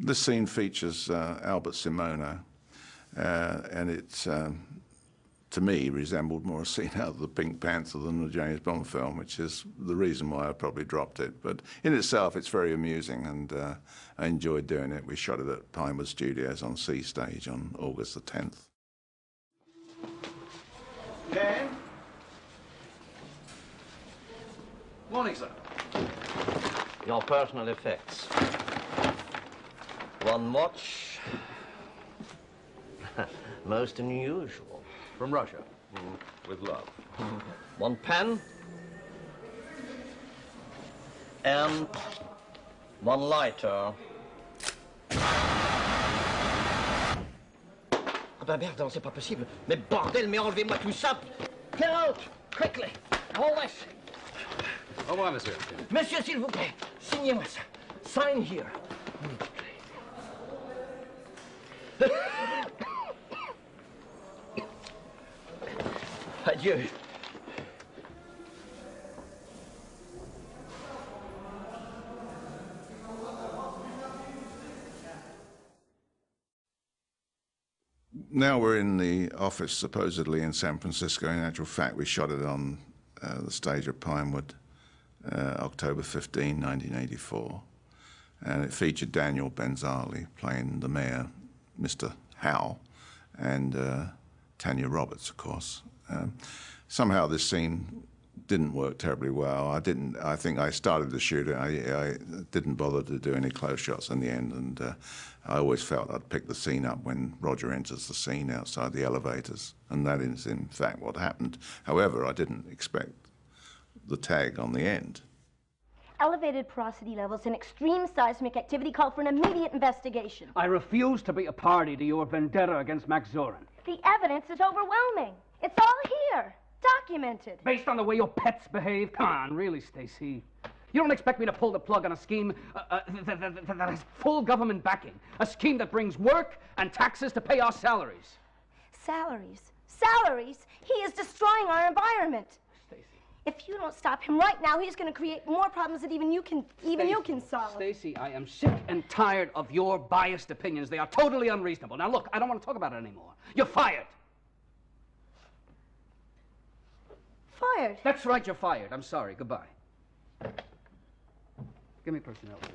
This scene features Albert Simona, and it's, to me, resembled more a scene out of the Pink Panther than the James Bond film, which is the reason why I probably dropped it. But in itself, it's very amusing, and I enjoyed doing it. We shot it at Pinewood Studios on Sea Stage on August the 10th. Ken? Morning, sir. Your personal effects. One watch. Most unusual. From Russia. With love. One pen. And one lighter. Ah ben merde, c'est pas possible. Mais bordel, mais enlevez-moi tout ça. Clear out, quickly. All this. Au revoir, monsieur. Monsieur, s'il vous plaît, signez-moi ça. Sign here. Adieu. Now we're in the office, supposedly in San Francisco. In actual fact, we shot it on the stage at Pinewood, October 15, 1984. And it featured Daniel Benzali playing the mayor, Mr. Howe, and Tanya Roberts, of course. Somehow this scene didn't work terribly well. I think I started to shoot it. I didn't bother to do any close shots in the end, and I always felt I'd pick the scene up when Roger enters the scene outside the elevators, and that is in fact what happened. However, I didn't expect the tag on the end. Elevated porosity levels and extreme seismic activity call for an immediate investigation. I refuse to be a party to your vendetta against Max Zorin. The evidence is overwhelming. It's all here, documented. Based on the way your pets behave? Come on, really, Stacy. You don't expect me to pull the plug on a scheme that has full government backing. A scheme that brings work and taxes to pay our salaries. Salaries? Salaries? He is destroying our environment. Stacy. If you don't stop him right now, he's going to create more problems that even you can solve. Stacy, I am sick and tired of your biased opinions. They are totally unreasonable. Now, look, I don't want to talk about it anymore. You're fired. Fired? That's right, you're fired. I'm sorry. Goodbye. Give me personnel, please.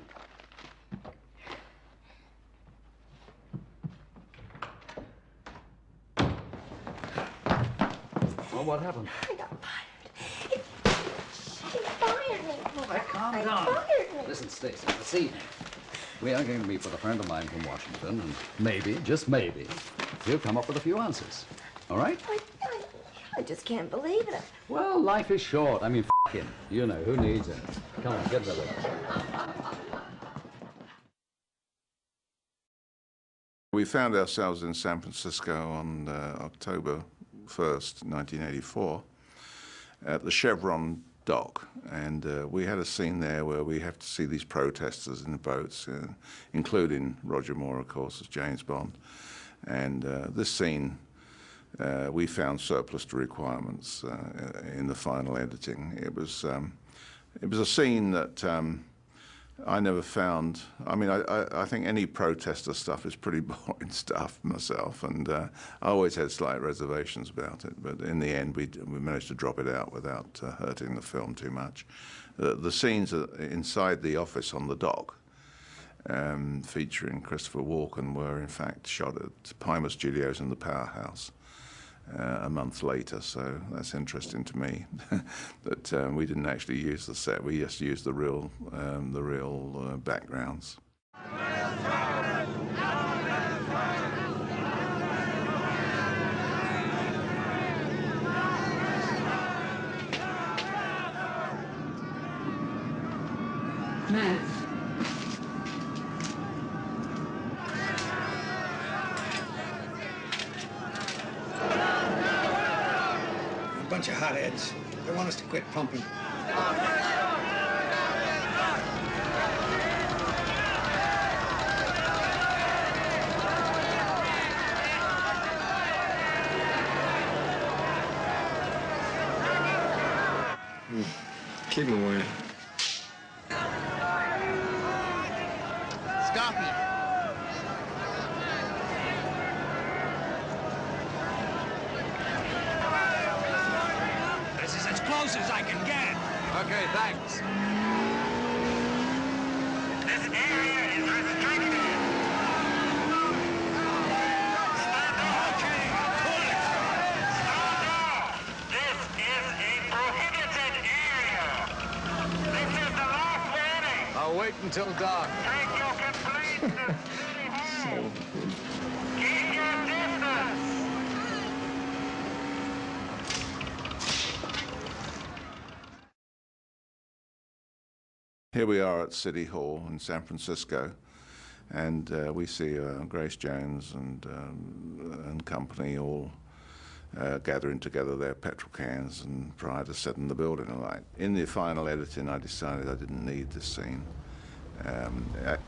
Well, what happened? I got fired. He fired me. All right, calm He down. fired me. Listen, Stacy, this evening, we are going to meet with a friend of mine from Washington, and maybe, just maybe, he'll come up with a few answers. All right? I just can't believe it. Well, life is short. I mean, f him. You know, who needs it? Come on, get rid of it. We found ourselves in San Francisco on October 1st, 1984, at the Chevron dock, and we had a scene there where we have to see these protesters in the boats, including Roger Moore, of course, as James Bond. And this scene, we found surplus to requirements in the final editing. It was a scene that I never found. I mean, I think any protester stuff is pretty boring stuff myself, and I always had slight reservations about it. But in the end, we managed to drop it out without hurting the film too much. The scenes inside the office on the dock, featuring Christopher Walken, were in fact shot at Pinewood Studios in the Powerhouse a month later, so that's interesting to me. That we didn't actually use the set; we just used the real backgrounds. Max. Bunch of hotheads. They want us to quit pumping. Keep them away. Scarpy, close as I can get. Okay, thanks. This area is restricted. Stand off. Okay, pull it. Stand off. This is a prohibited area. This is the last warning. I'll wait until dark. Take your complaints to City Hall. Keep your distance. Here we are at City Hall in San Francisco, and we see Grace Jones and company all gathering together their petrol cans and prior to setting the building alight. In the final editing, I decided I didn't need this scene.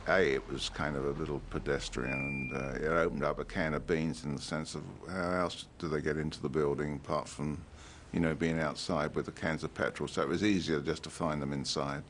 It was kind of a little pedestrian, and it opened up a can of beans in the sense of how else do they get into the building apart from, you know, being outside with the cans of petrol. So it was easier just to find them inside.